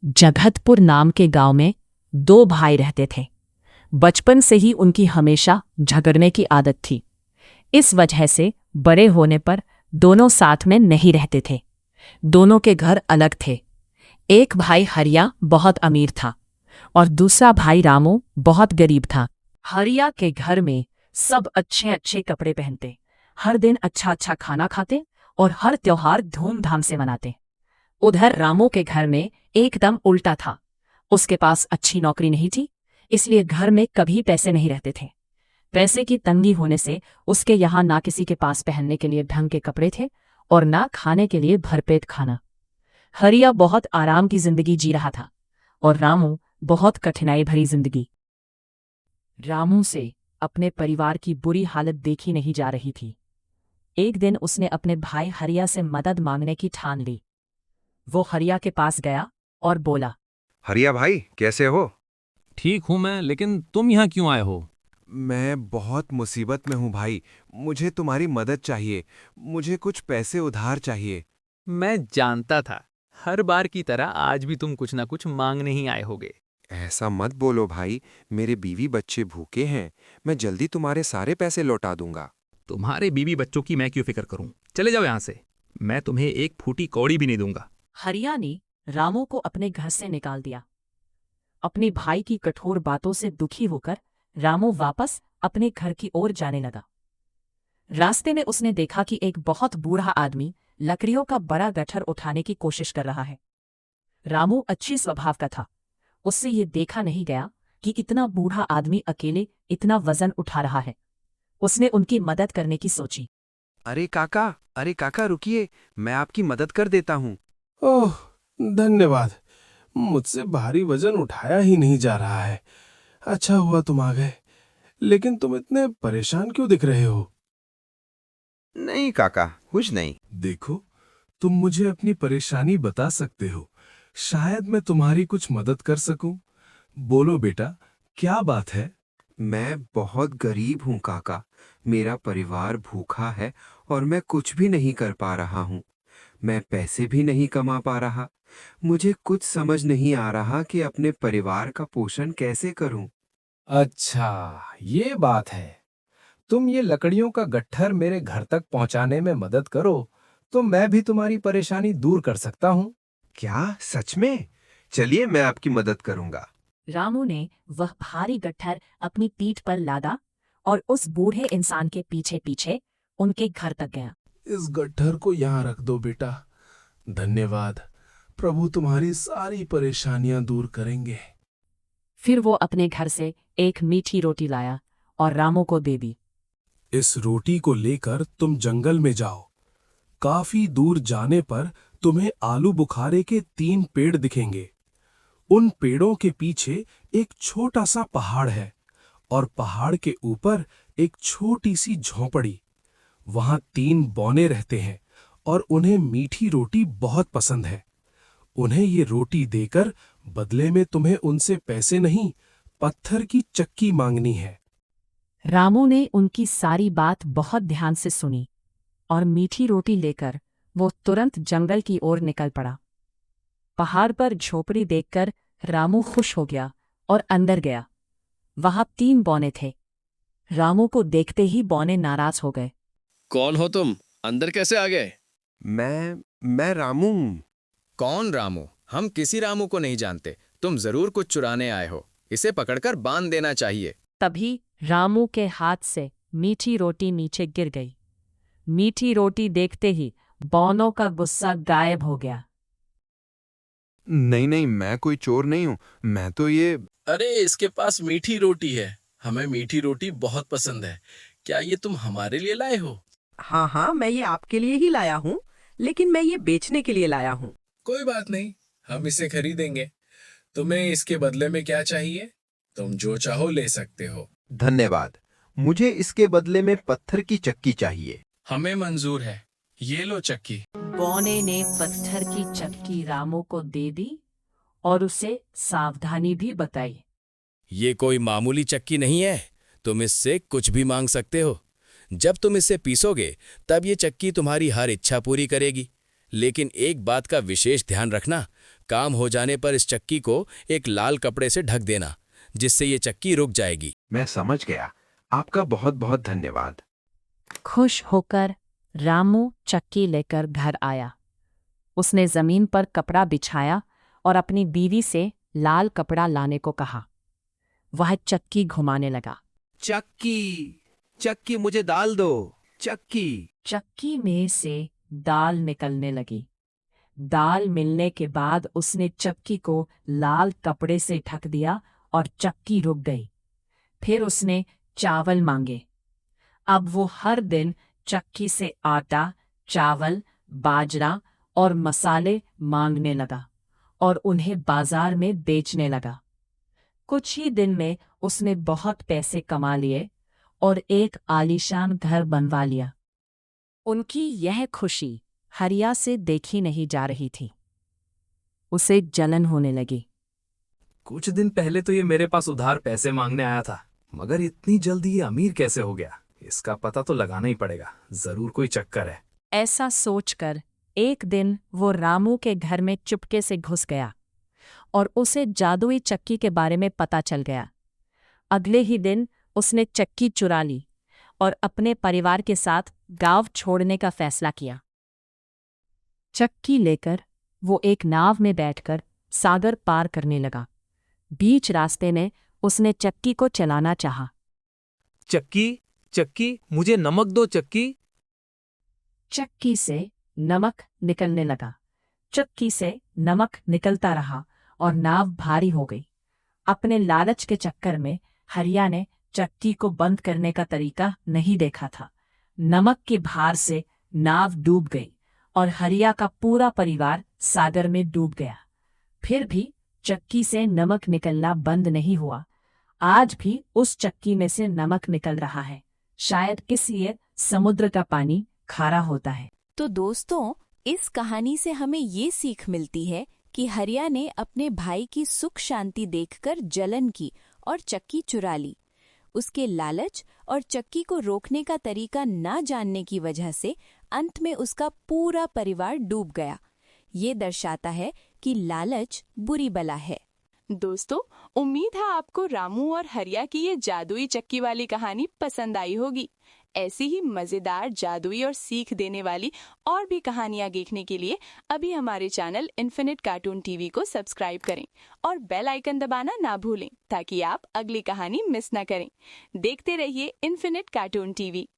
जगतपुर नाम के गांव में दो भाई रहते थे। बचपन से ही उनकी हमेशा झगड़ने की आदत थी। इस वजह से बड़े होने पर दोनों साथ में नहीं रहते थे। दोनों के घर अलग थे। एक भाई हरिया बहुत अमीर था और दूसरा भाई रामू बहुत गरीब था। हरिया के घर में सब अच्छे अच्छे कपड़े पहनते, हर दिन अच्छा अच्छा खाना खाते और हर त्योहार धूमधाम से मनाते। उधर रामू के घर में एकदम उल्टा था। उसके पास अच्छी नौकरी नहीं थी, इसलिए घर में कभी पैसे नहीं रहते थे। पैसे की तंगी होने से उसके यहाँ ना किसी के पास पहनने के लिए ढंग के कपड़े थे और ना खाने के लिए भरपेट खाना। हरिया बहुत आराम की जिंदगी जी रहा था और रामू बहुत कठिनाई भरी जिंदगी। रामू से अपने परिवार की बुरी हालत देखी नहीं जा रही थी। एक दिन उसने अपने भाई हरिया से मदद मांगने की ठान ली। वो हरिया के पास गया और बोला, हरिया भाई कैसे हो? ठीक हूं मैं, लेकिन तुम यहाँ क्यों आए हो? मैं बहुत मुसीबत में हूँ भाई। मुझे तुम्हारी मदद चाहिए। मुझे कुछ पैसे उधार चाहिए। मैं जानता था, हर बार की तरह आज भी तुम कुछ ना कुछ मांगने ही आए होगे। ऐसा मत बोलो भाई, मेरे बीवी बच्चे भूखे हैं। मैं जल्दी तुम्हारे सारे पैसे लौटा दूंगा। तुम्हारे बीवी बच्चों की मैं क्यों फिक्र करूं? चले जाओ यहाँ से। मैं तुम्हें एक फूटी कौड़ी भी नहीं दूंगा। हरिया ने रामू को अपने घर से निकाल दिया। अपने भाई की कठोर बातों से दुखी होकर रामू वापस अपने घर की ओर जाने लगा। रास्ते में उसने देखा कि एक बहुत बूढ़ा आदमी लकड़ियों का बड़ा गट्ठर उठाने की कोशिश कर रहा है। रामू अच्छी स्वभाव का था, उससे ये देखा नहीं गया कि इतना बूढ़ा आदमी अकेले इतना वजन उठा रहा है। उसने उनकी मदद करने की सोची। अरे काका रुकिए, मैं आपकी मदद कर देता हूँ। ओह, धन्यवाद। मुझसे भारी वजन उठाया ही नहीं जा रहा है। अच्छा हुआ तुम आ गए। लेकिन तुम इतने परेशान क्यों दिख रहे हो? नहीं काका, कुछ नहीं। देखो, तुम मुझे अपनी परेशानी बता सकते हो। शायद मैं तुम्हारी कुछ मदद कर सकूं। बोलो बेटा, क्या बात है? मैं बहुत गरीब हूँ काका। मेरा परिवार भूखा है और मैं कुछ भी नहीं कर पा रहा हूँ। मैं पैसे भी नहीं कमा पा रहा। मुझे कुछ समझ नहीं आ रहा कि अपने परिवार का पोषण कैसे करूं। अच्छा, ये बात है। तुम ये लकड़ियों का गट्ठर मेरे घर तक पहुंचाने में मदद करो, तो मैं भी तुम्हारी परेशानी दूर कर सकता हूँ। क्या सच में? चलिए मैं आपकी मदद करूंगा। रामू ने वह भारी गट्ठर अपनी पीठ पर लादा और उस बूढ़े इंसान के पीछे पीछे उनके घर तक गया। इस गट्ठर को यहाँ रख दो बेटा। धन्यवाद। प्रभु तुम्हारी सारी परेशानियां दूर करेंगे। फिर वो अपने घर से एक मीठी रोटी लाया और रामू को दे दी। इस रोटी को लेकर तुम जंगल में जाओ। काफी दूर जाने पर तुम्हें आलू बुखारे के 3 पेड़ दिखेंगे। उन पेड़ों के पीछे एक छोटा सा पहाड़ है और पहाड़ के ऊपर एक छोटी सी झोंपड़ी। वहां 3 बौने रहते हैं और उन्हें मीठी रोटी बहुत पसंद है। उन्हें ये रोटी देकर बदले में तुम्हें उनसे पैसे नहीं, पत्थर की चक्की मांगनी है। रामू ने उनकी सारी बात बहुत ध्यान से सुनी और मीठी रोटी लेकर वो तुरंत जंगल की ओर निकल पड़ा। पहाड़ पर झोपड़ी देखकर रामू खुश हो गया और अंदर गया। वहां 3 बौने थे। रामू को देखते ही बौने नाराज हो गए। कौन हो तुम? अंदर कैसे आ गए? मैं रामू। कौन रामू? हम किसी रामू को नहीं जानते। तुम जरूर कुछ चुराने आए हो। इसे पकड़कर बांध देना चाहिए। तभी रामू के हाथ से मीठी रोटी नीचे गिर गई। मीठी रोटी देखते ही बौनों का गुस्सा गायब हो गया। नहीं, मैं कोई चोर नहीं हूँ। मैं तो ये। अरे, इसके पास मीठी रोटी है। हमें मीठी रोटी बहुत पसंद है। क्या ये तुम हमारे लिए लाए हो? हाँ, मैं ये आपके लिए ही लाया हूँ, लेकिन मैं ये बेचने के लिए लाया हूँ। कोई बात नहीं, हम इसे खरीदेंगे। तुम्हें इसके बदले में क्या चाहिए? तुम जो चाहो ले सकते हो। धन्यवाद। मुझे इसके बदले में पत्थर की चक्की चाहिए। हमें मंजूर है। ये लो चक्की। बौने ने पत्थर की चक्की रामू को दे दी और उसे सावधानी भी बताई। ये कोई मामूली चक्की नहीं है। तुम इससे कुछ भी मांग सकते हो। जब तुम इसे पीसोगे तब ये चक्की तुम्हारी हर इच्छा पूरी करेगी। लेकिन एक बात का विशेष ध्यान रखना, काम हो जाने पर इस चक्की को एक लाल कपड़े से ढक देना, जिससे ये चक्की रुक जाएगी। मैं समझ गया। आपका बहुत बहुत धन्यवाद। खुश होकर रामू चक्की लेकर घर आया। उसने जमीन पर कपड़ा बिछाया और अपनी बीवी से लाल कपड़ा लाने को कहा। वह चक्की घुमाने लगा। चक्की मुझे दाल दो, चक्की। चक्की में से दाल निकलने लगी। दाल मिलने के बाद उसने चक्की को लाल कपड़े से ढक दिया और चक्की रुक गई। फिर उसने चावल मांगे। अब वो हर दिन चक्की से आटा, चावल, बाजरा और मसाले मांगने लगा और उन्हें बाजार में बेचने लगा। कुछ ही दिन में उसने बहुत पैसे कमा लिए और एक आलीशान घर बनवा लिया। उनकी यह खुशी हरिया से देखी नहीं जा रही थी। उसे जलन होने लगी। कुछ दिन पहले तो ये मेरे पास उधार पैसे मांगने आया था, मगर इतनी जल्दी ये अमीर कैसे हो गया? इसका पता तो लगाना ही पड़ेगा। जरूर कोई चक्कर है। ऐसा सोचकर एक दिन वो रामू के घर में चुपके से घुस गया और उसे जादुई चक्की के बारे में पता चल गया। अगले ही दिन उसने चक्की चुरा ली और अपने परिवार के साथ गांव छोड़ने का फैसला किया। चक्की लेकर वो एक नाव में बैठकर सागर पार करने लगा। बीच रास्ते में उसने चक्की को चलाना चाहा। चक्की, मुझे नमक दो चक्की। चक्की से नमक निकलने लगा। चक्की से नमक निकलता रहा और नाव भारी हो गई। अपने लालच के चक्कर में हरिया ने चक्की को बंद करने का तरीका नहीं देखा था। नमक के भार से नाव डूब गई और हरिया का पूरा परिवार सागर में डूब गया। फिर भी चक्की से नमक निकलना बंद नहीं हुआ। आज भी उस चक्की में से नमक निकल रहा है। शायद इसलिए समुद्र का पानी खारा होता है। तो दोस्तों, इस कहानी से हमें ये सीख मिलती है कि हरिया ने अपने भाई की सुख शांति देखकर जलन की और चक्की चुरा ली। उसके लालच और चक्की को रोकने का तरीका ना जानने की वजह से अंत में उसका पूरा परिवार डूब गया। ये दर्शाता है कि लालच बुरी बला है। दोस्तों, उम्मीद है आपको रामू और हरिया की ये जादुई चक्की वाली कहानी पसंद आई होगी। ऐसी ही मजेदार, जादुई और सीख देने वाली और भी कहानियां देखने के लिए अभी हमारे चैनल इन्फिनिट कार्टून टीवी को सब्सक्राइब करें और बेल आइकन दबाना ना भूलें ताकि आप अगली कहानी मिस न करें। देखते रहिए इन्फिनिट कार्टून टीवी।